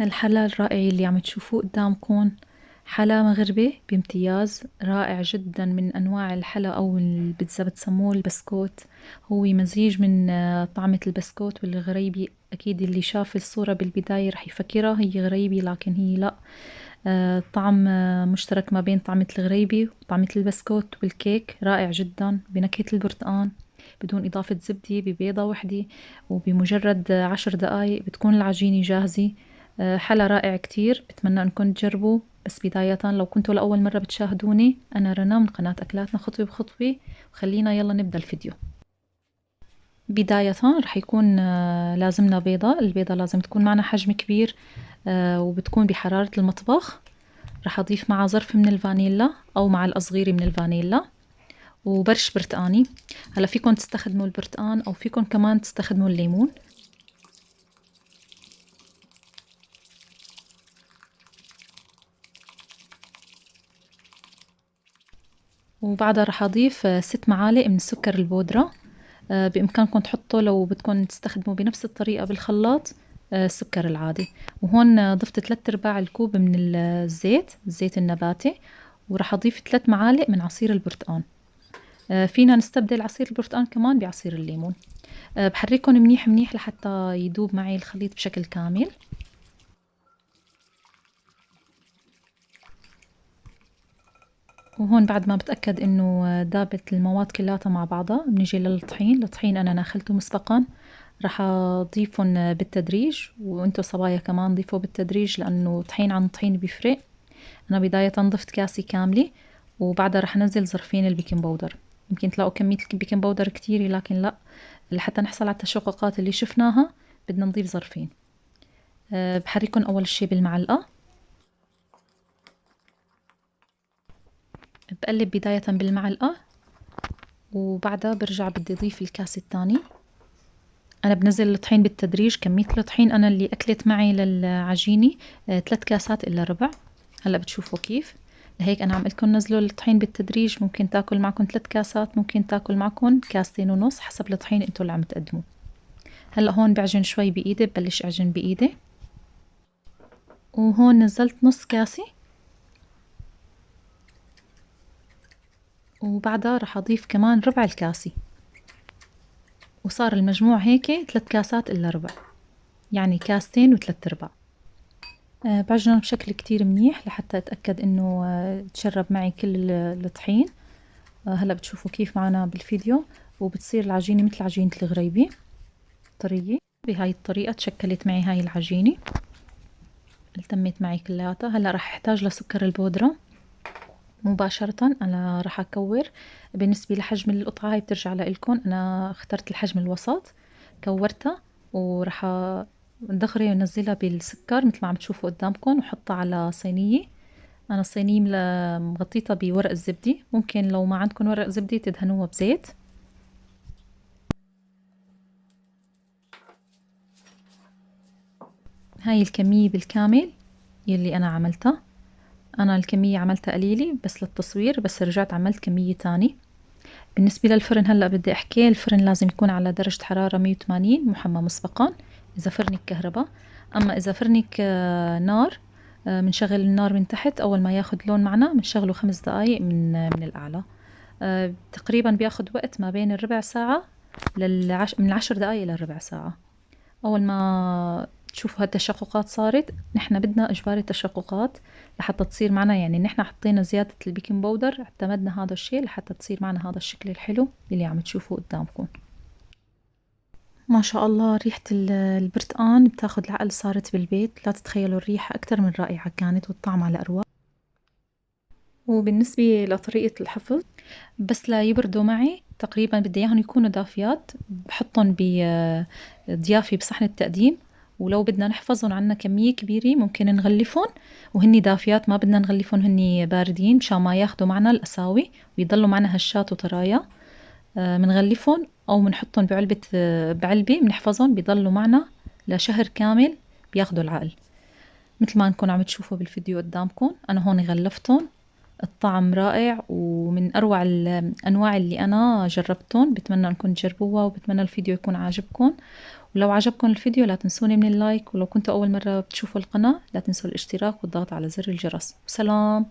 هالحلا الرائع اللي عم تشوفوه قدامكم حلا مغربي بامتياز، رائع جدا، من أنواع الحلا أو البيتزا بتسموه البسكوت. هو مزيج من طعمة البسكوت والغريبي. أكيد اللي شاف الصورة بالبداية رح يفكرها هي غريبي، لكن هي لا. طعم مشترك ما بين طعمة الغريبي وطعمة البسكوت والكيك، رائع جدا بنكهة البرتقال، بدون إضافة زبدة، ببيضة وحدة، وبمجرد 10 دقايق بتكون العجينة جاهزة. حلا رائع كتير، بتمنى انكم تجربوا. بس بداية لو كنتوا لأول مرة بتشاهدوني، أنا رنا من قناة أكلاتنا خطوة بخطوة، وخلينا يلا نبدأ الفيديو. بداية رح يكون لازمنا بيضة. البيضة لازم تكون معنا حجم كبير، وبتكون بحرارة المطبخ. رح أضيف معها ظرف من الفانيلا أو مع الأصغير من الفانيلا، وبرش برتقاني. هلا فيكم تستخدموا البرتقان أو فيكم كمان تستخدموا الليمون. وبعدها رح أضيف 6 معالق من السكر البودرة. بإمكانكم تحطوا لو بدكم تستخدموا بنفس الطريقة بالخلاط السكر العادي. وهون ضفت 3/4 الكوب من الزيت النباتي. ورح أضيف 3 معالق من عصير البرتقال. فينا نستبدل عصير البرتقال كمان بعصير الليمون. بحركهم منيح منيح لحتى يدوب معي الخليط بشكل كامل. وهون بعد ما بتأكد انه دابت المواد كلاتها مع بعضها، بنيجي للطحين. الطحين انا ناخلته مسبقا، راح اضيفهم بالتدريج، وانتو صبايا كمان ضيفوا بالتدريج لانه طحين عن طحين بيفرق. انا بداية ضفت كاسة كاملة، وبعدها راح انزل ظرفين البيكنج بودر. يمكن تلاقوا كمية البيكنج بودر كتيرة، لكن لا، لحتى نحصل على التشققات اللي شفناها بدنا نضيف ظرفين. بحركهم اول شي بالمعلقة. بقلب بداية بالمعلقة، وبعدها برجع بدي أضيف الكاسة التانية. أنا بنزل الطحين بالتدريج. كمية الطحين أنا اللي أكلت معي للعجينة 3 كاسات إلا ربع. هلأ بتشوفوا كيف. لهيك أنا عم قلتلكم نزلوا الطحين بالتدريج. ممكن تاكل معكم 3 كاسات، ممكن تاكل معكم 2.5 كاسات، حسب الطحين انتو اللي عم تقدموه. هلأ هون بعجن شوي بإيدي، ببلش أعجن بإيدي. وهون نزلت نص كاسة، وبعدها رح أضيف كمان ربع الكاسة، وصار المجموع هيك 3 كاسات إلا ربع، يعني 2.3 كاسات. بعجنهم بشكل كتير منيح لحتى أتأكد إنه تشرب معي كل الطحين. هلأ بتشوفوا كيف معنا بالفيديو، وبتصير العجينة مثل عجينة الغريبي، طرية. بهاي الطريقة تشكلت معي هاي العجينة، التمت معي كلياتها. هلأ رح أحتاج لسكر البودرة. مباشرة أنا رح أكور. بالنسبة لحجم القطعة هاي بترجع لإلكن، أنا اخترت الحجم الوسط، كورتها ورح دغري ونزلها بالسكر مثل ما عم تشوفوا قدامكم، وحطها على صينية. أنا الصينية مغطيتها بورق الزبدة. ممكن لو ما عندكم ورق زبدة تدهنوها بزيت. هاي الكمية بالكامل يلي أنا عملتها. أنا الكمية عملتها قليلة بس للتصوير، بس رجعت عملت كمية تاني. بالنسبة للفرن هلأ بدي أحكي، الفرن لازم يكون على درجة حرارة 180 محمى مسبقا إذا فرنك كهرباء. أما إذا فرنك نار، منشغل النار من تحت. أول ما ياخد لون معنا منشغله 5 دقايق من الأعلى. تقريبا بياخد وقت ما بين الربع ساعة من 10 دقايق إلى الربع ساعة. أول ما تشوفوا هالتشققات صارت، نحن بدنا إجباري التشققات لحتى تصير معنا، يعني نحن حطينا زيادة البيكنج باودر، اعتمدنا هذا الشيء لحتى تصير معنا هذا الشكل الحلو اللي عم تشوفوه قدامكم. ما شاء الله، ريحة البرتقان بتاخد العقل. صارت بالبيت، لا تتخيلوا الريحة أكتر من رائعة كانت، والطعم على أرواح. وبالنسبة لطريقة الحفظ، بس لا يبردوا معي تقريبا، بدي اياهم يكونوا دافيات. بحطهم بضيافي بصحن التقديم. ولو بدنا نحفظهم عنا كمية كبيرة ممكن نغلفهم وهني دافيات، ما بدنا نغلفهم هني باردين مشان ما ياخدوا معنا القساوي ويضلوا معنا هشات وطرايا. منغلفهم او منحطهم بعلبة منحفظهم، بيضلوا معنا لشهر كامل، بياخدوا العقل. مثل ما انكم عم تشوفوا بالفيديو قدامكم، انا هون غلفتهم. الطعم رائع، ومن أروع الأنواع اللي أنا جربتهم. بتمنى أنكم تجربوها، وبتمنى الفيديو يكون عاجبكم. ولو عجبكم الفيديو لا تنسوني من اللايك، ولو كنتوا أول مرة بتشوفوا القناة لا تنسوا الاشتراك والضغط على زر الجرس. وسلام.